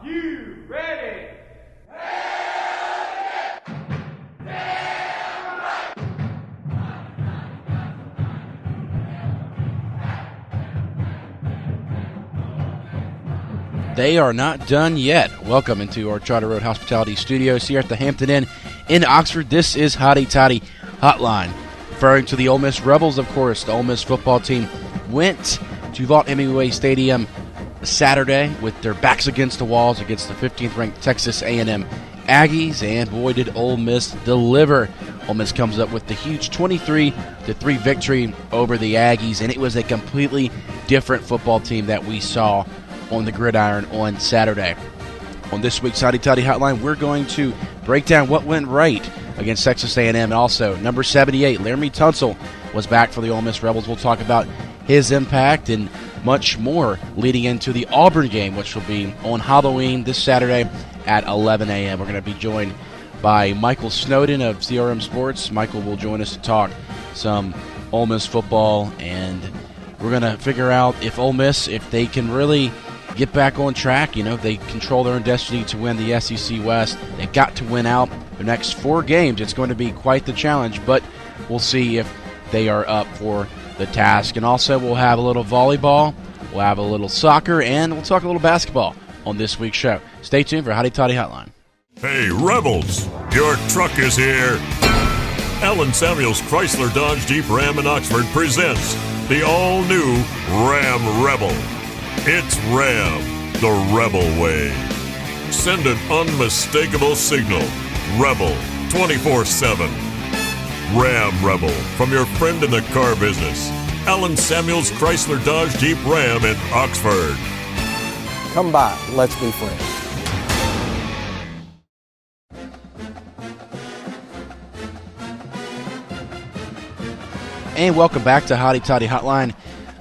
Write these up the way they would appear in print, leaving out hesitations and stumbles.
you ready? They are not done yet. Welcome into our Charter Road Hospitality Studios here at the Hampton Inn in Oxford. This is Hotty Toddy Hotline. Referring to the Ole Miss Rebels, of course, the Ole Miss football team went to Vaught-Hemingway Stadium Saturday with their backs against the walls against the 15th-ranked Texas A&M Aggies, and boy, did Ole Miss deliver. Ole Miss comes up with the huge 23-3 victory over the Aggies, and it was a completely different football team that we saw on the gridiron on Saturday. On this week's Hotty Toddy Hotline, we're going to break down what went right against Texas A&M, and also number 78, Laramie Tunsil, was back for the Ole Miss Rebels. We'll talk about his impact and much more leading into the Auburn game, which will be on Halloween this Saturday at 11 a.m. We're going to be joined by Michael Snowden of CRM Sports. Michael will join us to talk some Ole Miss football, and we're going to figure out if Ole Miss, if they can really get back on track. You know, they control their own destiny to win the SEC West. They've got to win out the next 4 games. It's going to be quite the challenge, but we'll see if they are up for the task. And also, we'll have a little volleyball, we'll have a little soccer, and we'll talk a little basketball on this week's show. Stay tuned for Hotty Toddy Hotline. Hey, Rebels, your truck is here. Allen Samuels Chrysler Dodge Jeep Ram in Oxford presents the all-new Ram Rebel. It's Ram, the Rebel way. Send an unmistakable signal. Rebel, 24/7. Ram Rebel, from your friend in the car business. Allen Samuels Chrysler Dodge Jeep Ram in Oxford. Come by, let's be friends. And welcome back to Hotty Toddy Hotline.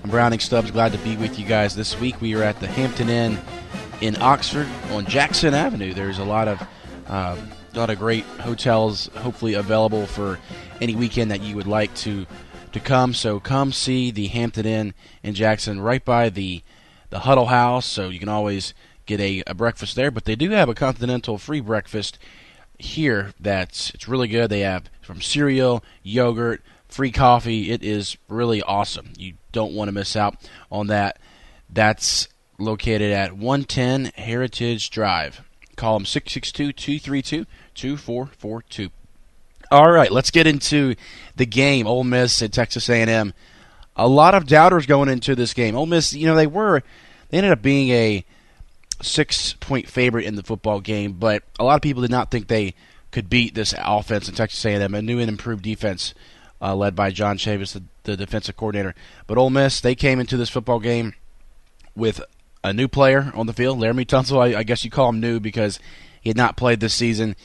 I'm Browning Stubbs, glad to be with you guys this week. We are at the Hampton Inn in Oxford on Jackson Avenue. There's a lot of great hotels, hopefully available for any weekend that you would like to come. So come see the Hampton Inn in Jackson, right by the Huddle House. So you can always get a breakfast there. But they do have a continental free breakfast here. It's really good. They have from cereal, yogurt, free coffee. It is really awesome. You don't want to miss out on that. That's located at 110 Heritage Drive. Call them 662-232-2442. All right, let's get into the game. Ole Miss and Texas A&M. A lot of doubters going into this game. Ole Miss, they ended up being a 6-point favorite in the football game, but a lot of people did not think they could beat this offense in Texas A&M, a new and improved defense led by John Chavis, the defensive coordinator. But Ole Miss, they came into this football game with a new player on the field, Laramie Tunsil. I guess you call him new because he had not played this season.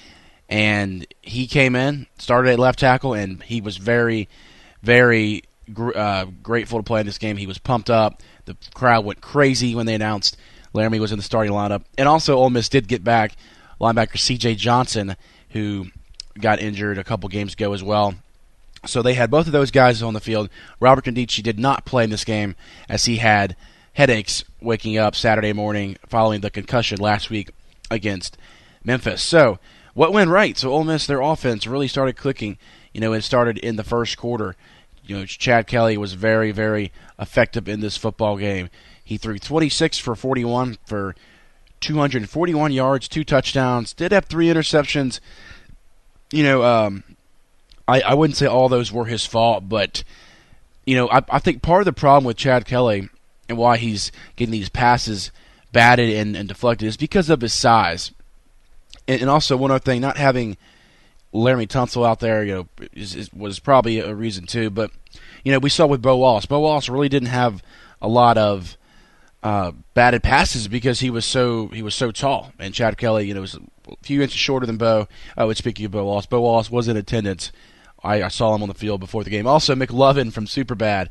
And he came in, started at left tackle, and he was very, very grateful to play in this game. He was pumped up. The crowd went crazy when they announced Laramie was in the starting lineup. And also, Ole Miss did get back linebacker C.J. Johnson, who got injured a couple games ago as well. So they had both of those guys on the field. Robert Condici did not play in this game as he had headaches waking up Saturday morning following the concussion last week against Memphis. So what went right? So Ole Miss, their offense really started clicking. It started in the first quarter. Chad Kelly was very, very effective in this football game. He threw 26 for 41 for 241 yards, 2 touchdowns. Did have 3 interceptions. I wouldn't say all those were his fault, but I think part of the problem with Chad Kelly and why he's getting these passes batted and deflected is because of his size. And also one other thing, not having Laramie Tunsil out there, was probably a reason too. But we saw with Bo Wallace. Bo Wallace really didn't have a lot of batted passes because he was so tall. And Chad Kelly, was a few inches shorter than Bo. Speaking of Bo Wallace was in attendance. I saw him on the field before the game. Also, McLovin from Superbad.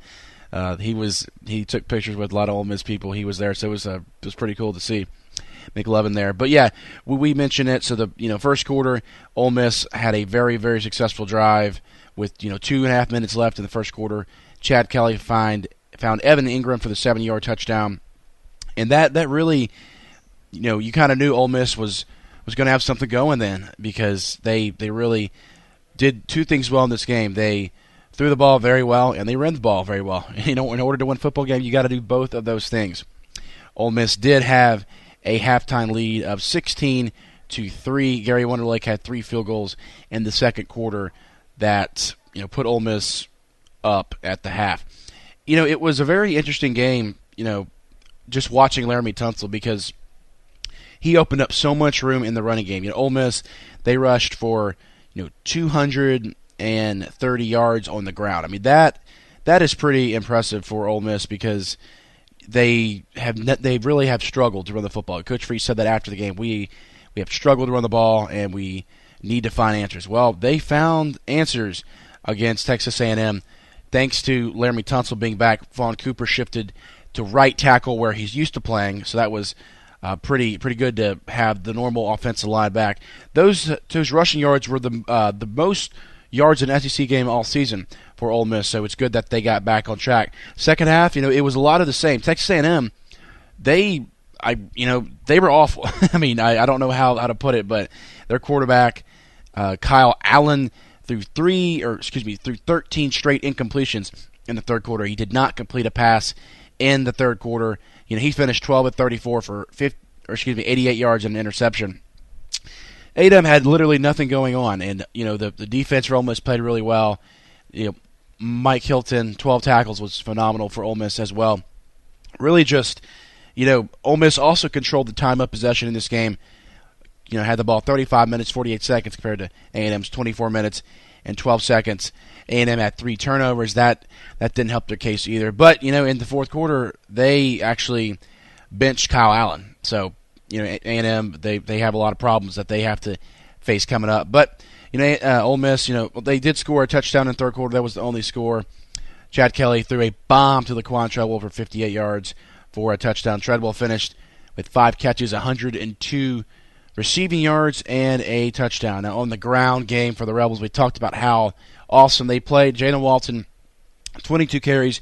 He took pictures with a lot of Ole Miss people. He was there, so it was pretty cool to see McLovin there. But yeah, we mentioned it. So the first quarter, Ole Miss had a very, very successful drive with 2.5 minutes left in the first quarter. Chad Kelly found Evan Ingram for the 70-yard touchdown, and that really you kind of knew Ole Miss was going to have something going then, because they really did two things well in this game. They threw the ball very well, and they ran the ball very well. In order to win a football game, you got to do both of those things. Ole Miss did have a halftime lead of 16-3. Gary Wonderlake had 3 field goals in the second quarter that put Ole Miss up at the half. It was a very interesting game, just watching Laramie Tunsil, because he opened up so much room in the running game. Ole Miss, they rushed for 230 yards on the ground. I mean, that is pretty impressive for Ole Miss, because they really have struggled to run the football. Coach Freese said that after the game. We have struggled to run the ball, and we need to find answers. Well, they found answers against Texas A&M thanks to Laramie Tunsil being back. Vaughn Cooper shifted to right tackle where he's used to playing, so that was pretty good to have the normal offensive line back. Those rushing yards were the most yards in an SEC game all season for Ole Miss, so it's good that they got back on track. Second half, it was a lot of the same. Texas A&M, they were awful. I mean, I don't know how to put it, but their quarterback, Kyle Allen, threw 13 straight incompletions in the third quarter. He did not complete a pass in the third quarter. He finished 12 of 34 for 88 yards and an interception. A&M had literally nothing going on, and the defense for Ole Miss played really well. Mike Hilton, 12 tackles, was phenomenal for Ole Miss as well. Really just, Ole Miss also controlled the time of possession in this game. Had the ball 35 minutes, 48 seconds compared to A&M's 24 minutes and 12 seconds. A&M had 3 turnovers. That didn't help their case either. But, in the fourth quarter, they actually benched Kyle Allen. So, A&M, they have a lot of problems that they have to face coming up. But, Ole Miss, they did score a touchdown in the third quarter. That was the only score. Chad Kelly threw a bomb to Laquan Treadwell for 58 yards for a touchdown. Treadwell finished with 5 catches, 102 receiving yards, and a touchdown. Now, on the ground game for the Rebels, we talked about how awesome they played. Jalen Walton, 22 carries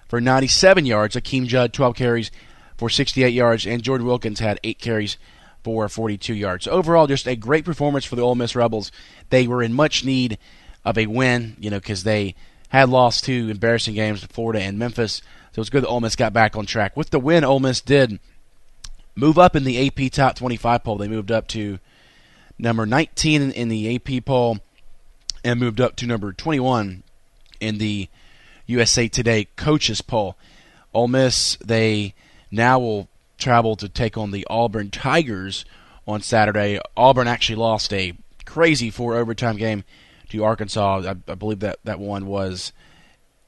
for 97 yards. Akeem Judd, 12 carries for 68 yards. And Jordan Wilkins had 8 carries for 42 yards. So overall, just a great performance for the Ole Miss Rebels. They were in much need of a win, because they had lost 2 embarrassing games to Florida and Memphis. So it's good that Ole Miss got back on track. With the win, Ole Miss did move up in the AP Top 25 poll. They moved up to number 19 in the AP poll and moved up to number 21 in the USA Today Coaches poll. Ole Miss, they now will travel to take on the Auburn Tigers on Saturday. Auburn actually lost a crazy 4-overtime game to Arkansas. I believe that one was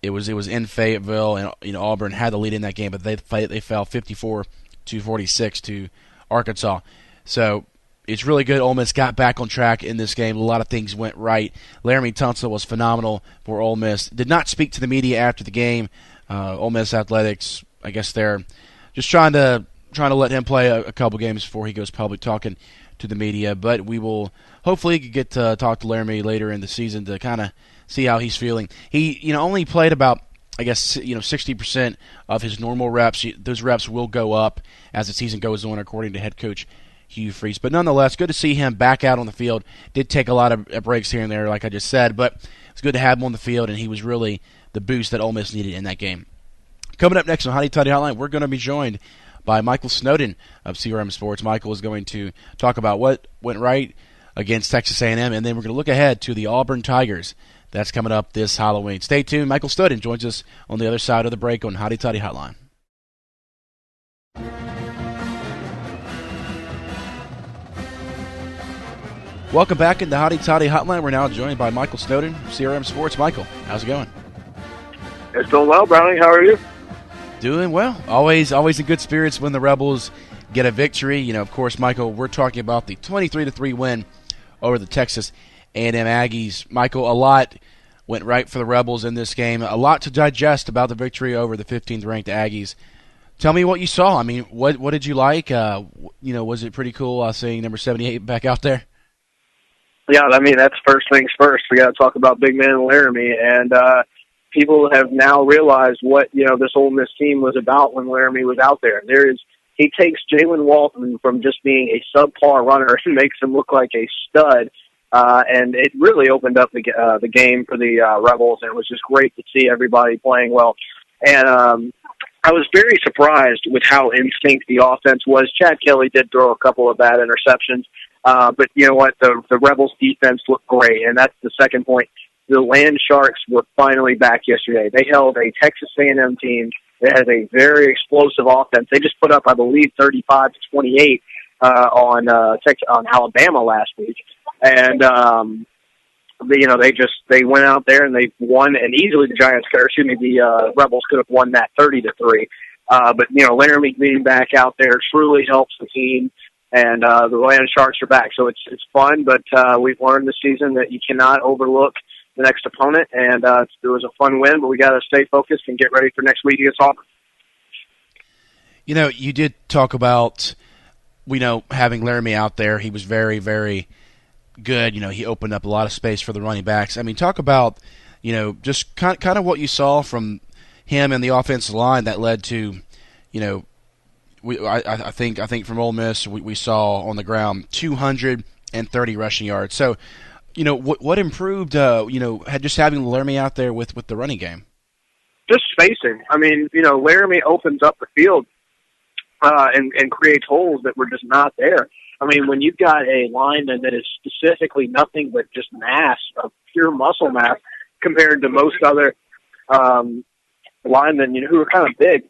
it was in Fayetteville, and Auburn had the lead in that game, but they fell 54-46 to Arkansas. So it's really good. Ole Miss got back on track in this game. A lot of things went right. Laramie Tunsil was phenomenal for Ole Miss. Did not speak to the media after the game. Ole Miss Athletics, I guess they're just trying to let him play a couple games before he goes public talking to the media. But we will hopefully get to talk to Laramie later in the season to kind of see how he's feeling. He only played about, I guess, 60% of his normal reps. Those reps will go up as the season goes on, according to head coach Hugh Freeze. But nonetheless, good to see him back out on the field. Did take a lot of breaks here and there, like I just said, but it's good to have him on the field, and he was really the boost that Ole Miss needed in that game. Coming up next on Hotty Toddy Hotline, we're going to be joined by Michael Snowden of CRM Sports. Michael is going to talk about what went right against Texas A&M, and then we're going to look ahead to the Auburn Tigers. That's coming up this Halloween. Stay tuned. Michael Snowden joins us on the other side of the break on Hotty Toddy Hotline. Welcome back in the Hotty Toddy Hotline. We're now joined by Michael Snowden of CRM Sports. Michael, how's it going? It's going well, Brownie. How are you? Doing well. Always in good spirits when the Rebels get a victory. Of course, Michael, we're talking about the 23-3 win over the Texas A&M Aggies. Michael, a lot went right for the Rebels in this game. A lot to digest about the victory over the 15th-ranked Aggies. Tell me what you saw. I mean, what did you like? Was it pretty cool seeing number 78 back out there? Yeah, I mean, that's first things first. We got to talk about big man Laramie, and people have now realized what this Ole Miss team was about when Laramie was out there. he takes Jalen Walton from just being a subpar runner and makes him look like a stud. And it really opened up the game for the Rebels, and it was just great to see everybody playing well. And I was very surprised with how in sync the offense was. Chad Kelly did throw a couple of bad interceptions, but you know what? The Rebels' defense looked great, and that's the second point. The Land Sharks were finally back yesterday. They held a Texas A&M team that has a very explosive offense. They just put up, I believe, 35-28 on Alabama last week, and they went out there and they won, and easily the Rebels could have won that 30-3. But Laramie being back out there truly helps the team, and the Land Sharks are back. So it's fun, but we've learned this season that you cannot overlook the next opponent, and it was a fun win, but we got to stay focused and get ready for next week against Auburn. You did talk about, having Laramie out there. He was very, very good. He opened up a lot of space for the running backs. I mean, talk about, just kind of what you saw from him and the offensive line that led to, I think from Ole Miss we saw on the ground 230 rushing yards. So, what improved, just having Laramie out there with the running game? Just spacing. I mean, Laramie opens up the field and creates holes that were just not there. I mean, when you've got a lineman that is specifically nothing but just mass, of pure muscle mass, compared to most other linemen, who are kind of big,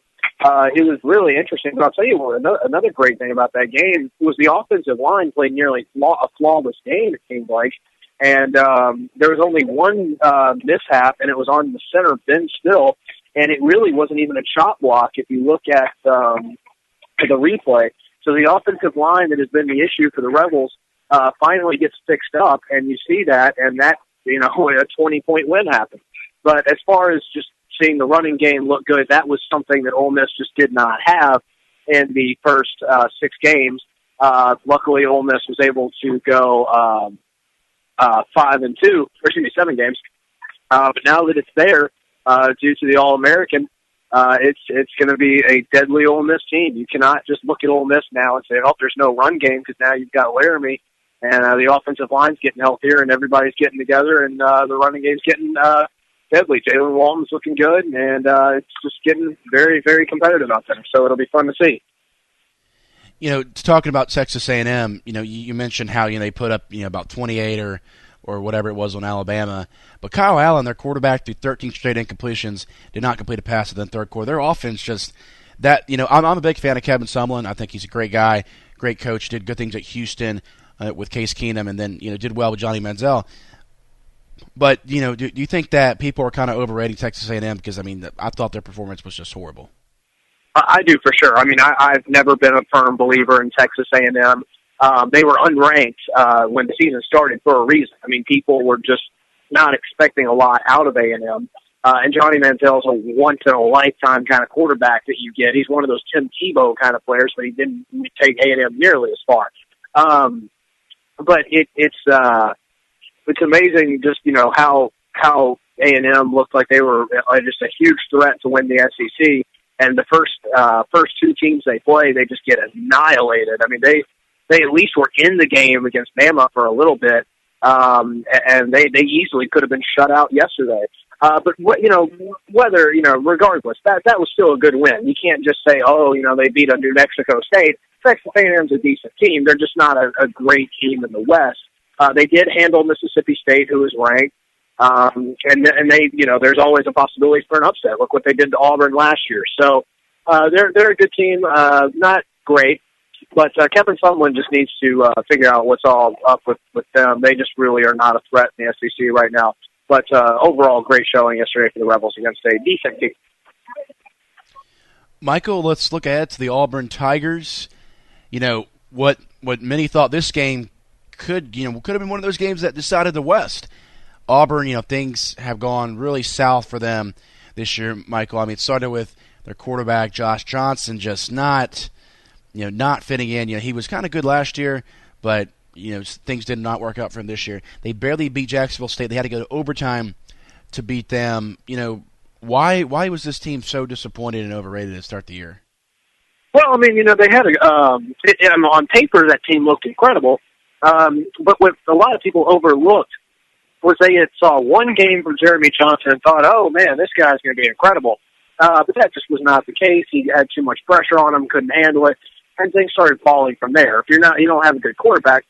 it was really interesting. But I'll tell you what, another great thing about that game was the offensive line played nearly a flawless game, it seemed like. And there was only one mishap, and it was on the center, Ben Still, and it really wasn't even a chop block if you look at the replay. So the offensive line that has been the issue for the Rebels finally gets fixed up, and you see that, and that, a 20-point win happened. But as far as just seeing the running game look good, that was something that Ole Miss just did not have in the first 6 games. Luckily, Ole Miss was able to go 7 games. But now that it's there, due to the All-American, it's going to be a deadly Ole Miss team. You cannot just look at Ole Miss now and say, oh, there's no run game, because now you've got Laramie, and the offensive line's getting healthier, and everybody's getting together, and the running game's getting deadly. Jalen Walton's looking good, and it's just getting very, very competitive out there. So it'll be fun to see. Talking about Texas A&M, you mentioned how they put up about 28 or whatever it was on Alabama, but Kyle Allen, their quarterback, through 13 straight incompletions, did not complete a pass in the third quarter. Their offense just that. I'm a big fan of Kevin Sumlin. I think he's a great guy, great coach. Did good things at Houston with Case Keenum, and then did well with Johnny Manziel. But do you think that people are kind of overrating Texas A&M? Because I thought their performance was just horrible. I do, for sure. I've never been a firm believer in Texas A&M. They were unranked when the season started for a reason. People were just not expecting a lot out of A&M. And Johnny Manziel's a once-in-a-lifetime kind of quarterback that you get. He's one of those Tim Tebow kind of players, but he didn't take A&M nearly as far. But it's amazing just, how A&M looked like they were just a huge threat to win the SEC. And the first 2 teams they play, they just get annihilated. They at least were in the game against Bama for a little bit, and they easily could have been shut out yesterday. But regardless, that was still a good win. You can't just say, they beat a New Mexico State. Texas A&M's a decent team. They're just not a great team in the West. They did handle Mississippi State, who was ranked. And they, there's always a possibility for an upset. Look what they did to Auburn last year. So, they're a good team, not great, but, Kevin Sumlin just needs to, figure out what's all up with them. They just really are not a threat in the SEC right now. But, overall, great showing yesterday for the Rebels against a decent team. Michael, let's look ahead to the Auburn Tigers. What many thought this game could have been one of those games that decided the West. Auburn, things have gone really south for them this year, Michael. It started with their quarterback, Josh Johnson, just not fitting in. He was kind of good last year, but, things did not work out for him this year. They barely beat Jacksonville State. They had to go to overtime to beat them. Why was this team so disappointed and overrated to start the year? Well, I mean, they had on paper that team looked incredible, but what a lot of people overlooked was they had saw one game from Jeremy Johnson and thought, oh man, this guy's going to be incredible. But that just was not the case. He had too much pressure on him, couldn't handle it, and things started falling from there. If you don't have a good quarterback,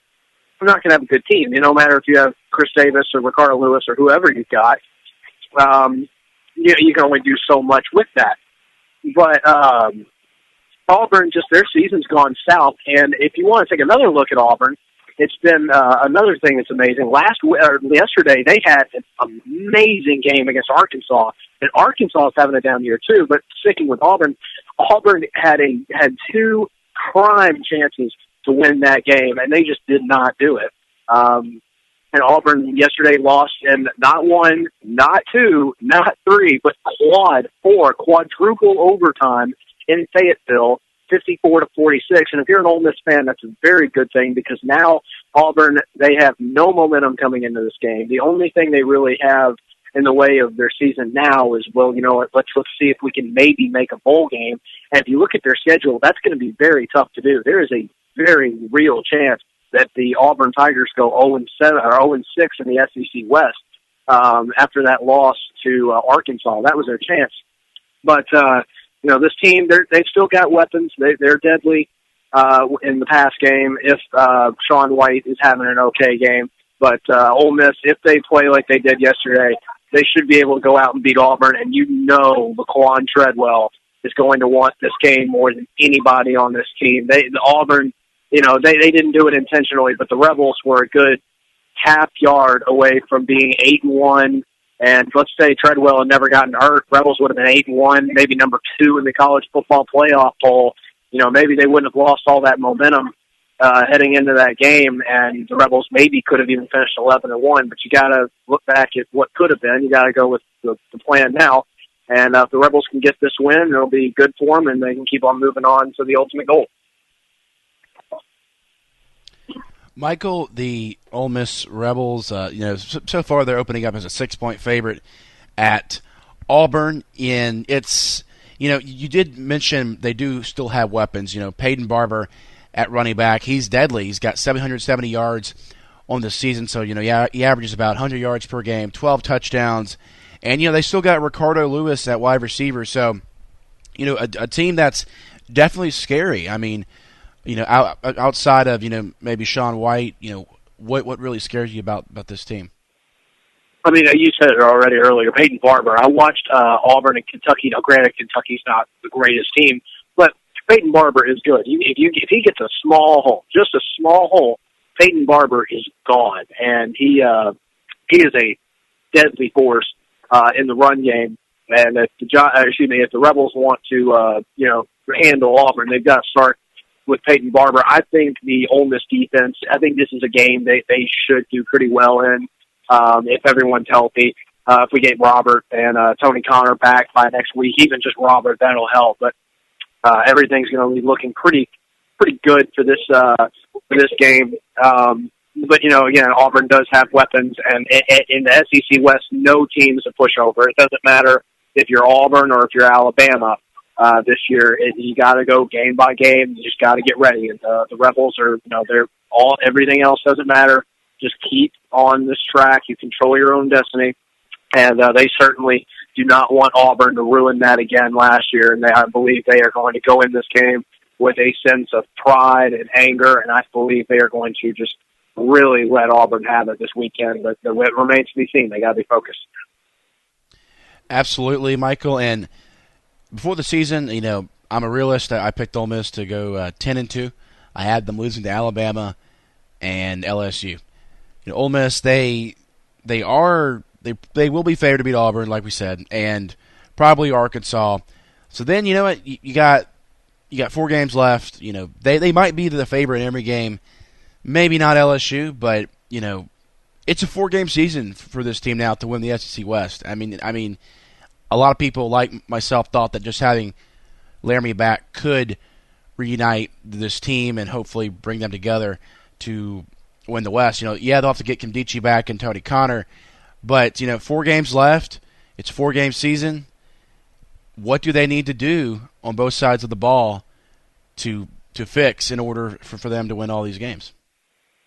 you're not going to have a good team. No matter if you have Chris Davis or Ricardo Lewis or whoever you've got, you can only do so much with that. But Auburn, just their season's gone south. And if you want to take another look at Auburn, it's been another thing that's amazing. Yesterday, they had an amazing game against Arkansas. And Arkansas is having a down year too. But sticking with Auburn, Auburn had two prime chances to win that game, and they just did not do it. And Auburn yesterday lost in not one, not two, not three, but quadruple overtime in Fayetteville, 54-46. And if you're an Ole Miss fan, that's a very good thing because now Auburn, they have no momentum coming into this game. The only thing they really have in the way of their season now is, well, you know what, let's see if we can maybe make a bowl game. And if you look at their schedule, that's going to be very tough to do. There is a very real chance that the Auburn Tigers go 0-7 or 0-6 in the SEC West after that loss to Arkansas. That was their chance. But this team, they've still got weapons. They're deadly in the pass game if Sean White is having an okay game. But Ole Miss, if they play like they did yesterday, they should be able to go out and beat Auburn. And Laquan Treadwell is going to want this game more than anybody on this team. Auburn, they didn't do it intentionally, but the Rebels were a good half yard away from being 8-1. And let's say Treadwell had never gotten hurt, Rebels would have been 8-1, maybe number 2 in the college football playoff poll. Maybe they wouldn't have lost all that momentum heading into that game, and the Rebels maybe could have even finished 11-1. But you got to look back at what could have been. You got to go with the plan now. And if the Rebels can get this win, it'll be good for them, and they can keep on moving on to the ultimate goal. Michael, the Ole Miss Rebels, so far they're opening up as a 6-point favorite at Auburn. And it's, you did mention they do still have weapons. Peyton Barber at running back, he's deadly. He's got 770 yards on the season, so he averages about 100 yards per game, 12 touchdowns, and they still got Ricardo Lewis at wide receiver. So, a team that's definitely scary. I mean, outside of maybe Sean White, what really scares you about this team? I mean, you said it already earlier. Peyton Barber. I watched Auburn and Kentucky. Now, granted, Kentucky's not the greatest team, but Peyton Barber is good. If he gets a small hole, just a small hole, Peyton Barber is gone, and he is a deadly force in the run game. And if the Rebels want to handle Auburn, they've got to start with Peyton Barber. I think the Ole Miss defense, I think this is a game they should do pretty well in if everyone's healthy. If we get Robert and Tony Connor back by next week, even just Robert, that'll help. But everything's going to be looking pretty good for this game. But again, Auburn does have weapons, and in the SEC West, no team is a pushover. It doesn't matter if you're Auburn or if you're Alabama. This year, you got to go game by game. You just got to get ready. And the Rebels are, everything else doesn't matter. Just keep on this track. You control your own destiny, and they certainly do not want Auburn to ruin that again last year. And I believe they are going to go in this game with a sense of pride and anger, and I believe they are going to just really let Auburn have it this weekend. But it remains to be seen. They got to be focused. Absolutely, Michael, and before the season, I'm a realist. I picked Ole Miss to go 10-2. I had them losing to Alabama and LSU. Ole Miss, they will be favored to beat Auburn, like we said, and probably Arkansas. So then, you know what? You got 4 games left. They might be the favorite in every game. Maybe not LSU, but it's a 4-game season for this team now to win the SEC West. I mean. A lot of people, like myself, thought that just having Laramie back could reunite this team and hopefully bring them together to win the West. They'll have to get Kimdichie back and Tony Connor, but 4 games left. It's a 4-game season. What do they need to do on both sides of the ball to fix in order for them to win all these games?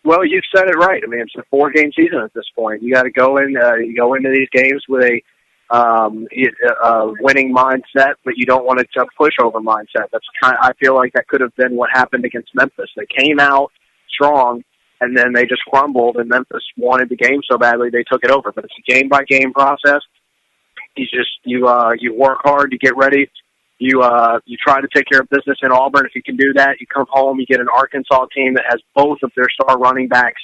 Well, you said it right. I mean, it's a 4-game season at this point. You got to go into these games with a winning mindset, but you don't want to pushover mindset. I feel like that could have been what happened against Memphis. They came out strong, and then they just crumbled, and Memphis wanted the game so badly they took it over. But it's a game-by-game process. You work hard, you get ready, you try to take care of business in Auburn. If you can do that, you come home, you get an Arkansas team that has both of their star running backs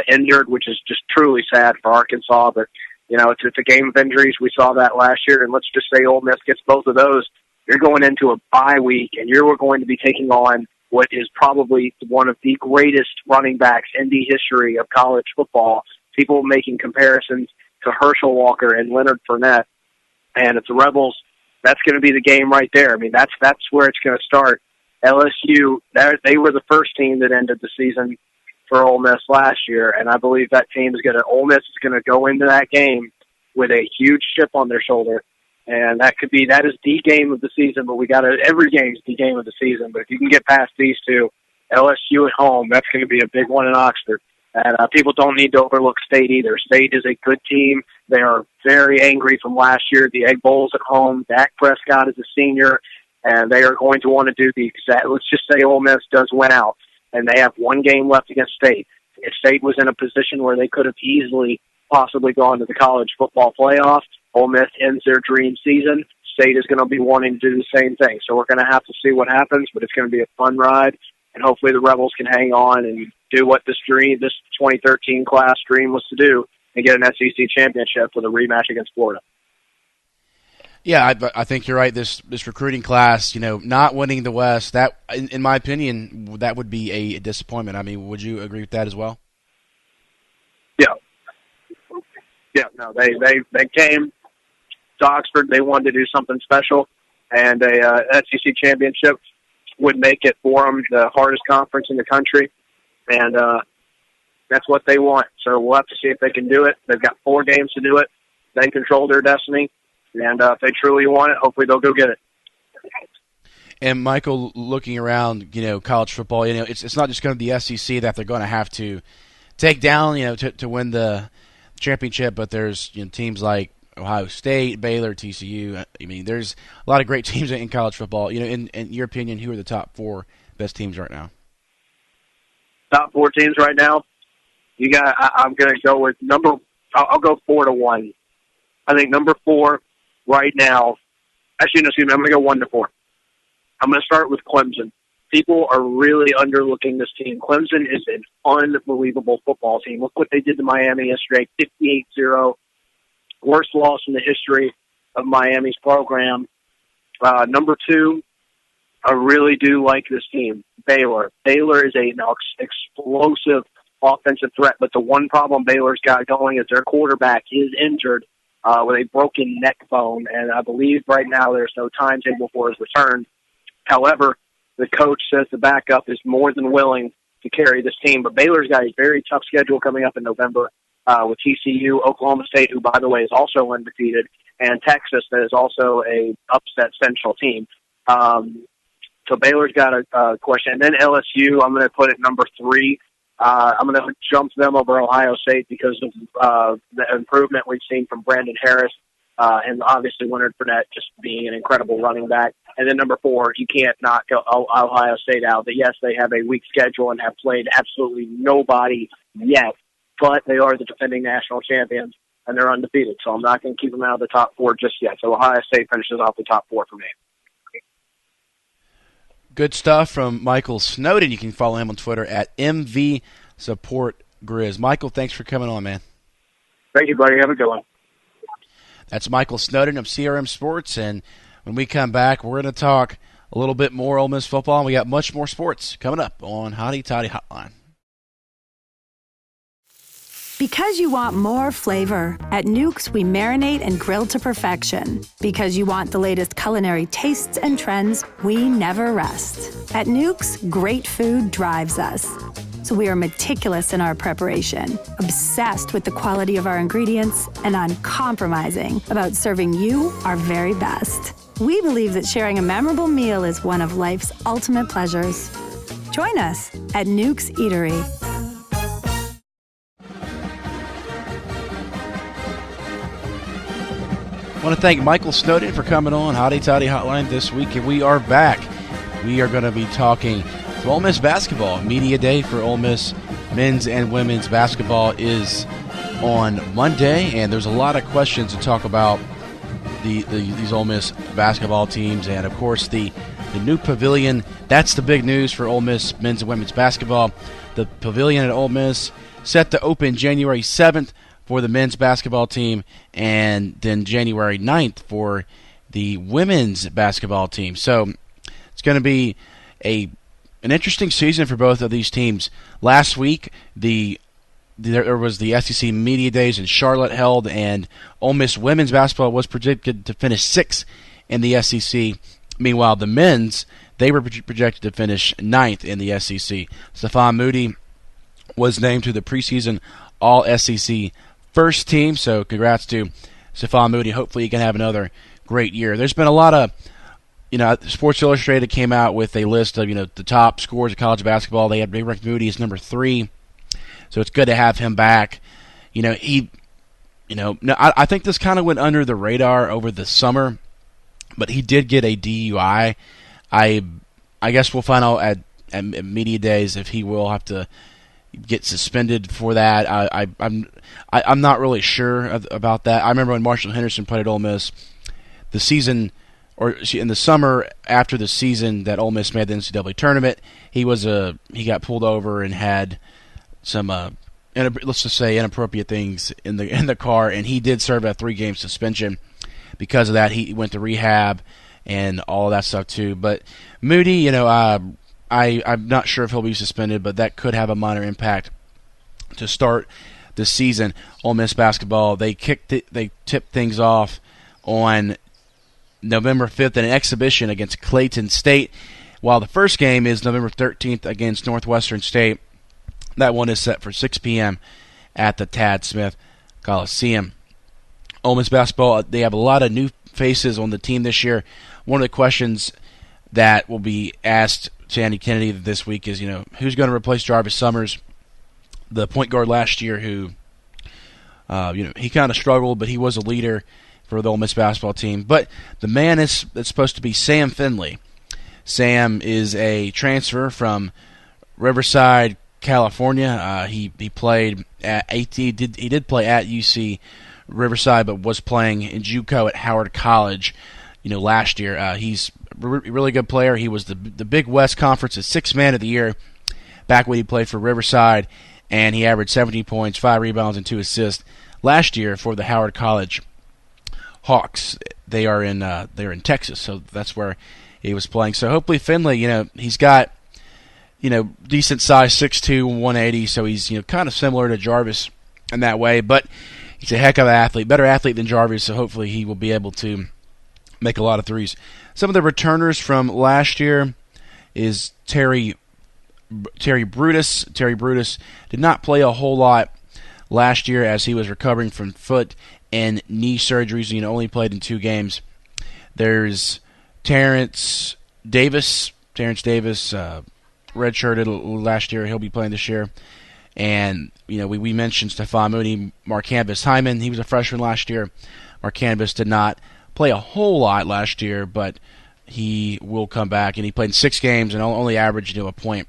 injured, which is just truly sad for Arkansas. But, it's a game of injuries. We saw that last year, and let's just say Ole Miss gets both of those. You're going into a bye week, and you're going to be taking on what is probably one of the greatest running backs in the history of college football. People making comparisons to Herschel Walker and Leonard Fournette. And if the Rebels, that's going to be the game right there. I mean, that's where it's going to start. LSU, they were the first team that ended the season for Ole Miss last year, and I believe that Ole Miss is going to go into that game with a huge chip on their shoulder, and that is the game of the season. But every game is the game of the season. But if you can get past these two, LSU at home, that's going to be a big one in Oxford. And people don't need to overlook State either. State is a good team. They are very angry from last year. The Egg Bowl's at home. Dak Prescott is a senior, and they are going to want to do the exact. Let's just say Ole Miss does win out, and they have one game left against State. If State was in a position where they could have easily possibly gone to the college football playoff, Ole Miss ends their dream season. State is going to be wanting to do the same thing. So we're going to have to see what happens, but it's going to be a fun ride. And hopefully the Rebels can hang on and do what this 2013 class dream was to do and get an SEC championship with a rematch against Florida. Yeah, I think you're right. This recruiting class, not winning the West, that, in my opinion, that would be a disappointment. I mean, would you agree with that as well? Yeah. Yeah, no, they came to Oxford. They wanted to do something special, and a SEC championship would make it for them the hardest conference in the country, and that's what they want. So we'll have to see if they can do it. They've got 4 games to do it. They control their destiny, and if they truly want it, hopefully they'll go get it. And Michael, looking around, college football, it's not just going to be the SEC that they're going to have to take down, to win the championship, but there's teams like Ohio State, Baylor, TCU. I mean, there's a lot of great teams in college football. In your opinion, who are the top 4 best teams right now? Top 4 teams right now. I'm going to go with I'll go 4-1. I think number 4 right now. Actually, no, excuse me. I'm going to go 1-4. I'm going to start with Clemson. People are really underlooking this team. Clemson is an unbelievable football team. Look what they did to Miami yesterday, 58-0. Worst loss in the history of Miami's program. Number 2, I really do like this team, Baylor. Baylor is an explosive offensive threat, but the one problem Baylor's got going is their quarterback is injured with a broken neck bone, and I believe right now there's no timetable for his return. However, the coach says the backup is more than willing to carry this team, but Baylor's got a very tough schedule coming up in November. With TCU, Oklahoma State, who, by the way, is also undefeated, and Texas, that is also a upset central team. So Baylor's got a question. And then LSU, I'm going to put it number 3. I'm going to jump them over Ohio State because of the improvement we've seen from Brandon Harris and obviously Leonard Fournette just being an incredible running back. And then number 4, you can't knock Ohio State out. But yes, they have a weak schedule and have played absolutely nobody yet. But they are the defending national champions, and they're undefeated. So I'm not going to keep them out of the top 4 just yet. So Ohio State finishes off the top 4 for me. Good stuff from Michael Snowden. You can follow him on Twitter at MVSupportGrizz. Michael, thanks for coming on, man. Thank you, buddy. Have a good one. That's Michael Snowden of CRM Sports, and when we come back, we're going to talk a little bit more Ole Miss football, and we got much more sports coming up on Hotty Toddy Hotline. Because you want more flavor, at Nuke's we marinate and grill to perfection. Because you want the latest culinary tastes and trends, we never rest. At Nuke's, great food drives us. So we are meticulous in our preparation, obsessed with the quality of our ingredients, and uncompromising about serving you our very best. We believe that sharing a memorable meal is one of life's ultimate pleasures. Join us at Nuke's Eatery. I want to thank Michael Snowden for coming on Hotty Toddy Hotline this week, and we are back. We are going to be talking some Ole Miss basketball. Media Day for Ole Miss men's and women's basketball is on Monday, and there's a lot of questions to talk about these Ole Miss basketball teams, and of course the new pavilion. That's the big news for Ole Miss men's and women's basketball. The pavilion at Ole Miss set to open January 7th for the men's basketball team, and then January 9th for the women's basketball team. So it's going to be an interesting season for both of these teams. Last week, there was the SEC Media Days in Charlotte held, and Ole Miss women's basketball was projected to finish 6th in the SEC. Meanwhile, the men's, they were projected to finish 9th in the SEC. Stephon Moody was named to the preseason All-SEC first team, so congrats to Stephon Moody. Hopefully he can have another great year. There's been a lot of, Sports Illustrated came out with a list of, the top scorers of college basketball. They ranked Moody as number 3, so it's good to have him back. I think this kind of went under the radar over the summer, but he did get a DUI. I guess we'll find out at Media Days if he will have to get suspended for that. I'm not really sure about that. I remember when Marshall Henderson played at Ole Miss, in the summer after the season that Ole Miss made the NCAA tournament, he got pulled over and had some let's just say inappropriate things in the car, and he did serve a 3-game suspension because of that. He went to rehab and all of that stuff too. But Moody, I'm not sure if he'll be suspended, but that could have a minor impact to start the season. Ole Miss basketball, they tipped things off on November 5th in an exhibition against Clayton State, while the first game is November 13th against Northwestern State. That one is set for 6 p.m. at the Tad Smith Coliseum. Ole Miss basketball, they have a lot of new faces on the team this year. One of the questions that will be asked to Andy Kennedy this week is, who's going to replace Jarvis Summers, the point guard last year who, he kind of struggled, but he was a leader for the Ole Miss basketball team. But the man it's supposed to be Sam Finley. Sam is a transfer from Riverside, California. He played at he did play at UC Riverside, but was playing in JUCO at Howard College, last year. He's a really good player. He was the Big West Conference's 6th man of the year back when he played for Riverside, and he averaged 17 points, 5 rebounds, and 2 assists last year for the Howard College Hawks. They're in Texas, so that's where he was playing. So hopefully Finley, he's got decent size, 6'2", 180, so he's kind of similar to Jarvis in that way, but he's a heck of an athlete, better athlete than Jarvis, so hopefully he will be able to make a lot of threes. Some of the returners from last year is Terry Brutus. Terry Brutus did not play a whole lot last year as he was recovering from foot and knee surgeries. Only played in 2 games. There's Terrence Davis. Redshirted last year. He'll be playing this year. And, we mentioned Stephon Moody, Marcanvis Hyman. He was a freshman last year. Marcanvis did not play a whole lot last year, but he will come back. And he played in 6 games and only averaged a point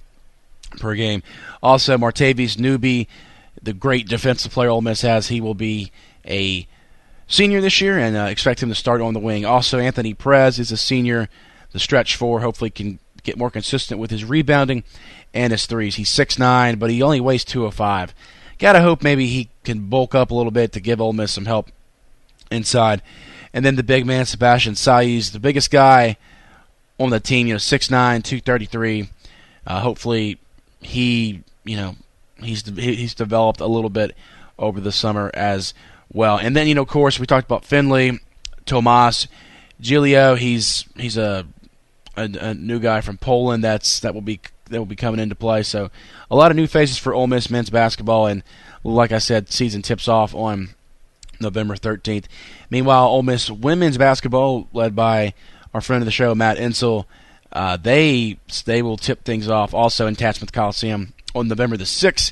per game. Also, Martavius Newby, the great defensive player Ole Miss has, he will be a senior this year, and expect him to start on the wing. Also, Anthony Perez is a senior, the stretch 4. Hopefully can get more consistent with his rebounding and his threes. He's 6'9", but he only weighs 205. Gotta hope maybe he can bulk up a little bit to give Ole Miss some help inside. And then the big man, Sebastian Saiz, the biggest guy on the team, 6'9", 233. Hopefully he's developed a little bit over the summer as well. And then, of course, we talked about Finley, Tomas Gilio. He's a new guy from Poland that will be coming into play. So a lot of new faces for Ole Miss men's basketball, and like I said, season tips off on November 13th. Meanwhile, Ole Miss women's basketball, led by our friend of the show, Matt Insel. They will tip things off also in Tatsmouth Coliseum on November the 6th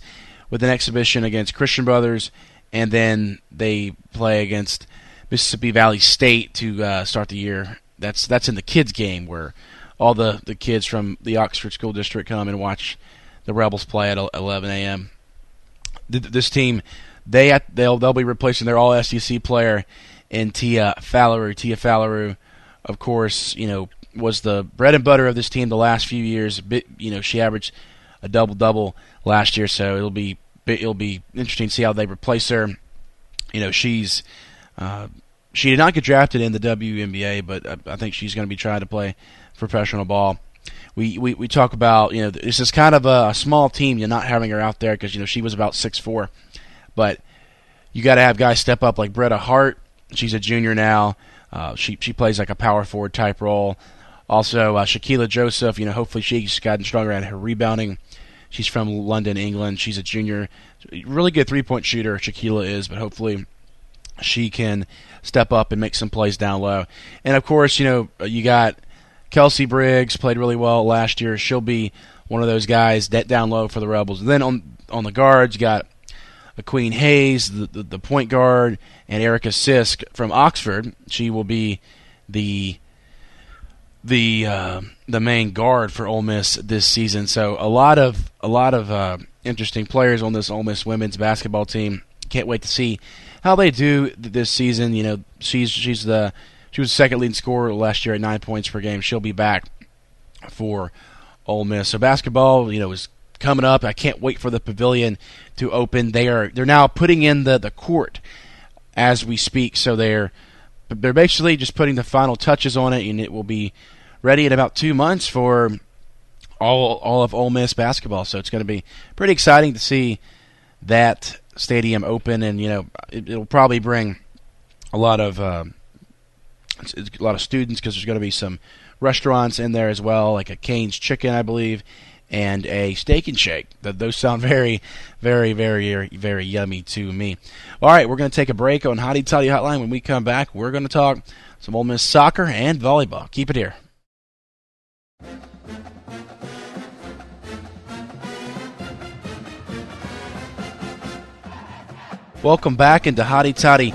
with an exhibition against Christian Brothers, and then they play against Mississippi Valley State to start the year. That's in the kids game where all the kids from the Oxford School District come and watch the Rebels play at 11 a.m. This team, they'll be replacing their all-SEC player in Tia Falleru. Tia Falleru, of course, was the bread and butter of this team the last few years. She averaged a double-double last year, so it'll be interesting to see how they replace her. She did not get drafted in the WNBA, but I think she's going to be trying to play professional ball. We talk about, this is kind of a small team, not having her out there because, she was about 6'4". But you got to have guys step up like Bretta Hart. She's a junior now. She plays like a power forward type role. Also, Shaquila Joseph, hopefully she's gotten stronger at her rebounding. She's from London, England. She's a junior. Really good three-point shooter, Shaquila is, but hopefully she can step up and make some plays down low. And, of course, you got Kelsey Briggs, played really well last year. She'll be one of those guys down low for the Rebels. And then on the guards, you got Queen Hayes, the point guard, and Erica Sisk from Oxford. She will be the main guard for Ole Miss this season. So a lot of interesting players on this Ole Miss women's basketball team. Can't wait to see how they do this season. She was the second leading scorer last year at 9 points per game. She'll be back for Ole Miss. So basketball, is coming up. I can't wait for the pavilion to open. They're now putting in the court as we speak. So they're basically just putting the final touches on it, and it will be ready in about 2 months for all of Ole Miss basketball. So it's going to be pretty exciting to see that stadium open, and it'll probably bring a lot of students because there's going to be some restaurants in there as well, like a Cane's Chicken, I believe, and a Steak and Shake. Those sound very, very, very, very yummy to me. All right, we're going to take a break on Hotty Toddy Hotline. When we come back, we're going to talk some Ole Miss soccer and volleyball. Keep it here. Welcome back into Hotty Toddy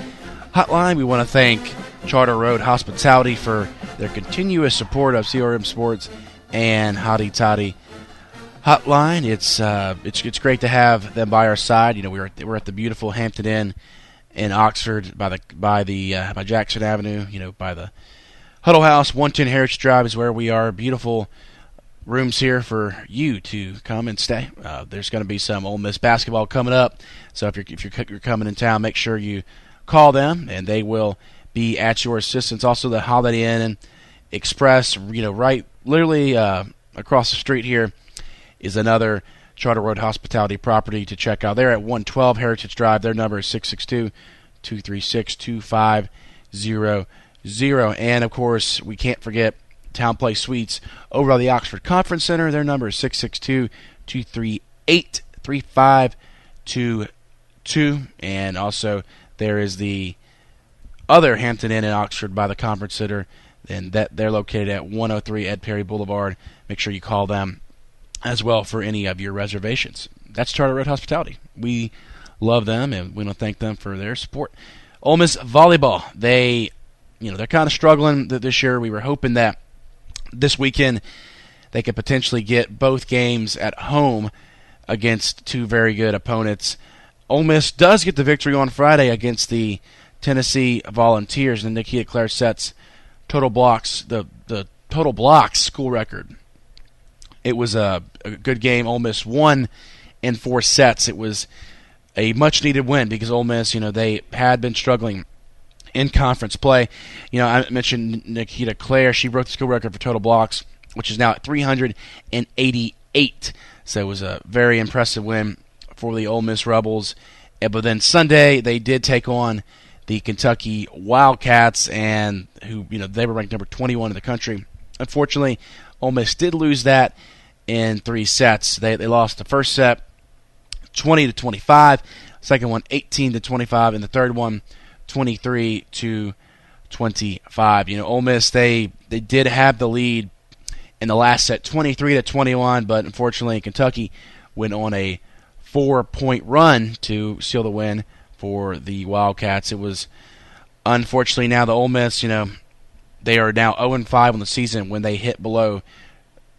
Hotline. We want to thank Charter Road Hospitality for their continuous support of CRM Sports and Hotty Toddy Hotline. It's great to have them by our side. We're at the beautiful Hampton Inn in Oxford by Jackson Avenue. By the Huddle House. 110 Heritage Drive is where we are. Beautiful rooms here for you to come and stay. There's going to be some Ole Miss basketball coming up, so if you're coming in town, make sure you call them, and they will be at your assistance. Also, the Holiday Inn Express, literally across the street here is another Charter Road Hospitality property to check out. They're at 112 Heritage Drive. Their number is 662-236-2500. And, of course, we can't forget Town Place Suites over at the Oxford Conference Center. Their number is 662-238-3522. And also there is the other Hampton Inn in Oxford by the Conference Center, and they're located at 103 Ed Perry Boulevard. Make sure you call them as well for any of your reservations. That's Charter Road Hospitality. We love them, and we want to thank them for their support. Ole Miss volleyball, they're kind of struggling this year. We were hoping that this weekend they could potentially get both games at home against two very good opponents. Ole Miss does get the victory on Friday against the Tennessee Volunteers, and Nikita Clare sets total blocks, the total blocks school record. It was a good game. Ole Miss won in 4 sets. It was a much-needed win because Ole Miss, they had been struggling in conference play. I mentioned Nikita Clare. She broke the school record for total blocks, which is now at 388. So it was a very impressive win for the Ole Miss Rebels. But then Sunday, they did take on the Kentucky Wildcats, and they were ranked number 21 in the country. Unfortunately, Ole Miss did lose that in 3 sets. They lost the first set 20-25, second one 18-25, and the third one 23-25. Ole Miss, they They did have the lead in the last set, 23-21, but unfortunately Kentucky went on a 4-point run to seal the win for the Wildcats. It was unfortunately now the Ole Miss, they are now 0-5 on the season when they hit below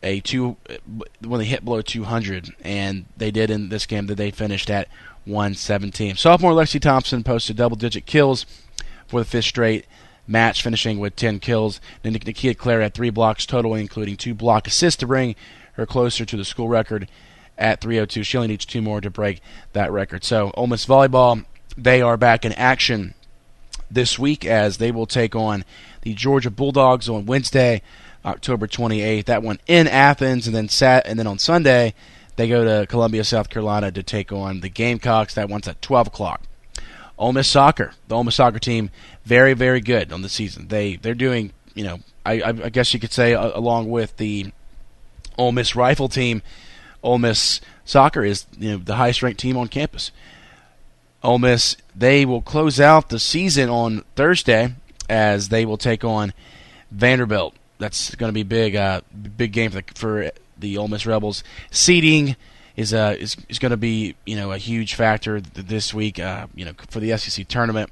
200, and they did in this game that they finished at 117. Sophomore Lexi Thompson posted double-digit kills for the fifth straight match, finishing with 10 kills. Then Nakia Clare had 3 blocks total, including 2 block assists to bring her closer to the school record at 302. She only needs 2 more to break that record. So Ole Miss volleyball, they are back in action this week as they will take on the Georgia Bulldogs on Wednesday, October 28th. That one in Athens, and then on Sunday they go to Columbia, South Carolina to take on the Gamecocks. That one's at 12 o'clock. Ole Miss soccer, the Ole Miss soccer team, very, very good on the season. They're doing, I guess you could say, along with the Ole Miss rifle team, Ole Miss soccer is the highest ranked team on campus. Ole Miss, they will close out the season on Thursday as they will take on Vanderbilt. That's going to be big game for the Ole Miss Rebels. Seeding is going to be a huge factor this week for the SEC tournament.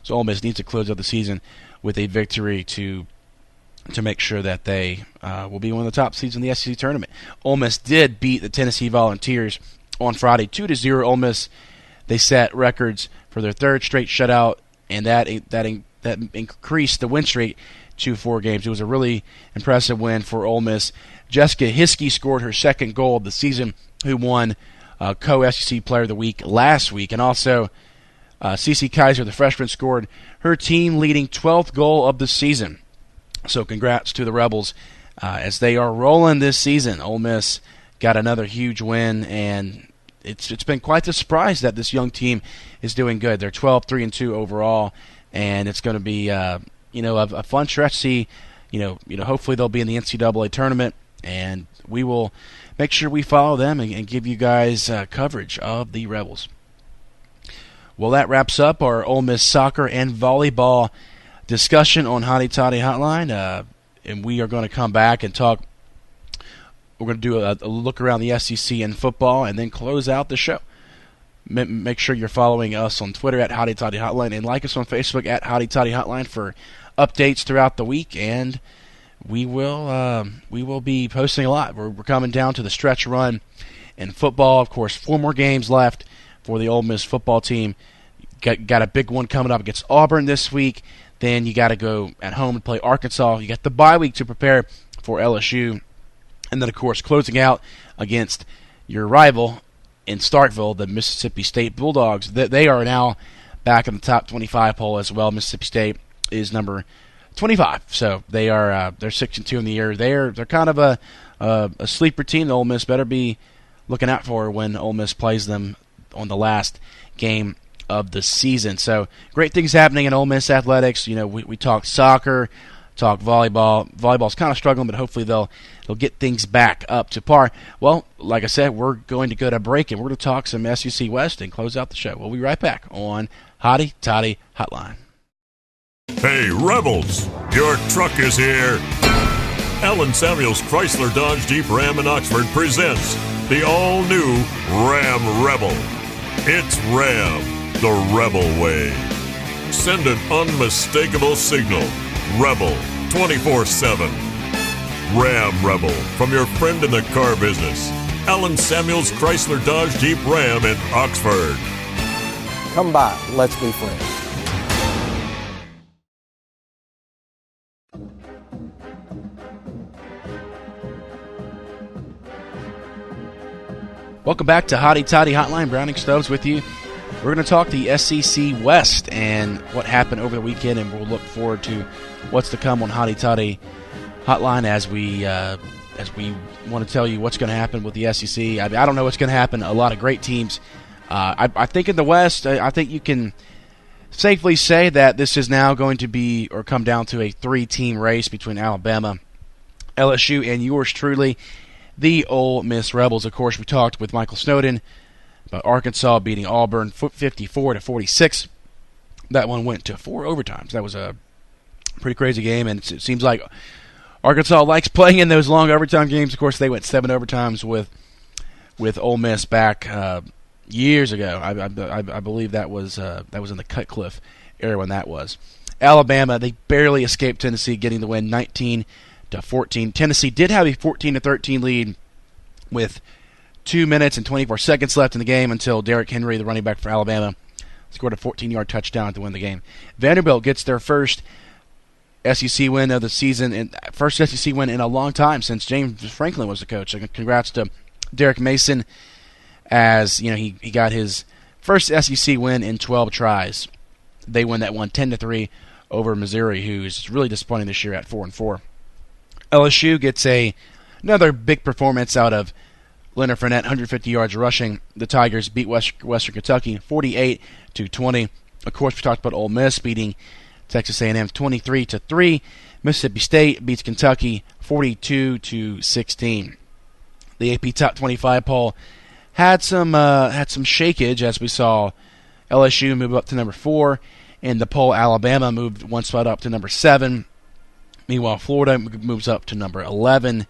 So Ole Miss needs to close out the season with a victory to make sure that they will be one of the top seeds in the SEC tournament. Ole Miss did beat the Tennessee Volunteers on Friday 2-0. Ole Miss, they set records for their third straight shutout, and that increased the win streak to 4 games. It was a really impressive win for Ole Miss. Jessica Hiskey scored her second goal of the season, who won co-SEC Player of the Week last week. And also, Cece Kaiser, the freshman, scored her team-leading 12th goal of the season. So congrats to the Rebels as they are rolling this season. Ole Miss got another huge win, and it's been quite the surprise that this young team is doing good. They're 12-3-2 overall, and it's going to be a fun stretch to see. Hopefully they'll be in the NCAA tournament, and we will make sure we follow them and give you guys coverage of the Rebels. Well, that wraps up our Ole Miss soccer and volleyball discussion on Hotty Toddy Hotline, and we are going to come back and talk. We're going to do a look around the SEC and football, and then close out the show. Make sure you're following us on Twitter at Hotty Toddy Hotline, and like us on Facebook at Hotty Toddy Hotline for updates throughout the week. And we will be posting a lot. We're coming down to the stretch run in football. Of course, 4 more games left for the Ole Miss football team. Got a big one coming up against Auburn this week. Then you got to go at home and play Arkansas. You got the bye week to prepare for LSU. And then, of course, closing out against your rival in Starkville, the Mississippi State Bulldogs. They are now back in the top 25 poll as well. Mississippi State is number 25, so they are they're 6-2 in the year. They're kind of a sleeper team. The Ole Miss better be looking out for when Ole Miss plays them on the last game of the season. So great things happening in Ole Miss athletics. We talked soccer, talked volleyball. Volleyball's kind of struggling, but hopefully they'll get things back up to par. Well, like I said, we're going to go to break, and we're going to talk some SEC West and close out the show. We'll be right back on Hotty Toddy Hotline. Hey, Rebels, your truck is here. Allen Samuels Chrysler Dodge Jeep Ram in Oxford presents the all-new Ram Rebel. It's Ram, the Rebel way. Send an unmistakable signal. Rebel 24/7. Ram Rebel from your friend in the car business. Allen Samuels Chrysler Dodge Jeep Ram in Oxford. Come by, let's be friends. Welcome back to Hotty Toddy Hotline. Browning Stubbs with you. We're going to talk the SEC West and what happened over the weekend, and we'll look forward to what's to come on Hotty Toddy Hotline as we want to tell you what's going to happen with the SEC. I don't know what's going to happen. A lot of great teams. I think in the West, I think you can safely say that this is now going to be or come down to a 3-team race between Alabama, LSU, and yours truly, the Ole Miss Rebels. Of course, we talked with Michael Snowden about Arkansas beating Auburn 54-46. That one went to 4 overtimes. That was a pretty crazy game, and it seems like Arkansas likes playing in those long overtime games. Of course, they went 7 overtimes with Ole Miss back years ago. I believe that was in the Cutcliffe era when that was. Alabama, they barely escaped Tennessee, getting the win 19-14. Tennessee did have a 14-13 lead with 2 minutes and 24 seconds left in the game until Derrick Henry, the running back for Alabama, scored a 14-yard touchdown to win the game. Vanderbilt gets their first SEC win of the season, and first SEC win in a long time since James Franklin was the coach. So congrats to Derek Mason, as he got his first SEC win in 12 tries. They win that one 10-3 over Missouri, who is really disappointing this year at 4-4. LSU gets another big performance out of Leonard Fournette, 150 yards rushing. The Tigers beat Western Kentucky 48-20. Of course, we talked about Ole Miss beating Texas A&M 23-3. Mississippi State beats Kentucky 42-16. The AP Top 25 poll had some shakeage as we saw LSU move up to number 4, and the poll Alabama moved one spot up to number 7. Meanwhile, Florida moves up to number 11,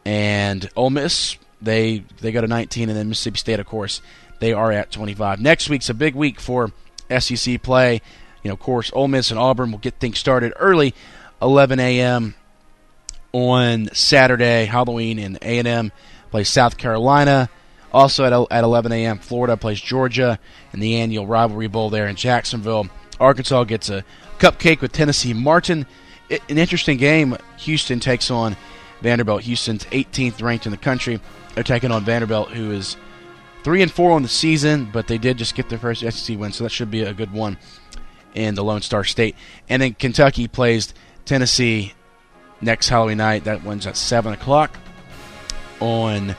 and Ole Miss they go to 19, and then Mississippi State, of course, they are at 25. Next week's a big week for SEC play. Of course, Ole Miss and Auburn will get things started early, 11 a.m. on Saturday, Halloween, and A&M plays South Carolina. Also at 11 a.m., Florida plays Georgia in the annual Rivalry Bowl there in Jacksonville. Arkansas gets a cupcake with Tennessee Martin. An interesting game. Houston takes on Vanderbilt. Houston's 18th ranked in the country. They're taking on Vanderbilt, who is 3-4 on the season, but they did just get their first SEC win, so that should be a good one in the Lone Star State. And then Kentucky plays Tennessee next Halloween night. That one's at 7 o'clock on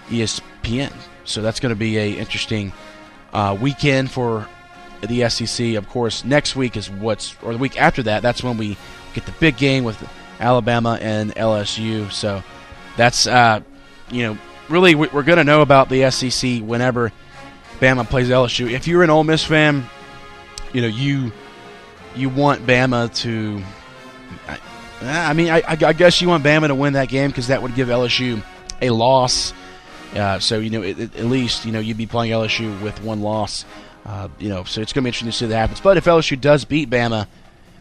ESPN. So that's going to be an interesting weekend for the SEC. Of course, next week is the week after that, that's when we get the big game with Alabama and LSU. So that's, really we're going to know about the SEC whenever Bama plays LSU. If you're an Ole Miss fan, you want Bama to. I guess you want Bama to win that game because that would give LSU a loss. So at least you'd be playing LSU with one loss. So it's going to be interesting to see that happens. But if LSU does beat Bama,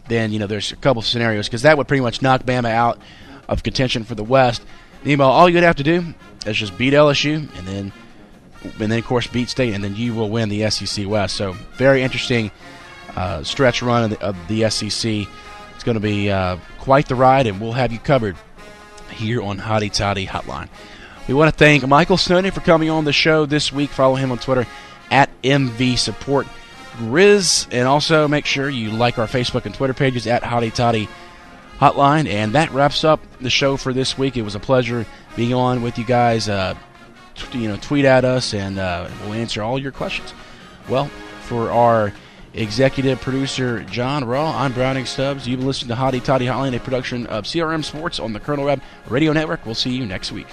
then there's a couple scenarios because that would pretty much knock Bama out of contention for the West. Meanwhile, all you'd have to do is just beat LSU and then of course beat State, and then you will win the SEC West. So very interesting stretch run of the SEC. It's going to be quite the ride, and we'll have you covered here on Hotty Toddy Hotline. We want to thank Michael Snowden for coming on the show this week. Follow him on Twitter at MVSupportGrizz, and also make sure you like our Facebook and Twitter pages at Hotty Toddy Hotline. And that wraps up the show for this week. It was a pleasure being on with you guys. Tweet at us, and we'll answer all your questions. Well, for our executive producer, John Raw, I'm Browning Stubbs. You've been listening to Hotty Toddy Hotline, a production of CRM Sports on the Colonel Web Radio Network. We'll see you next week.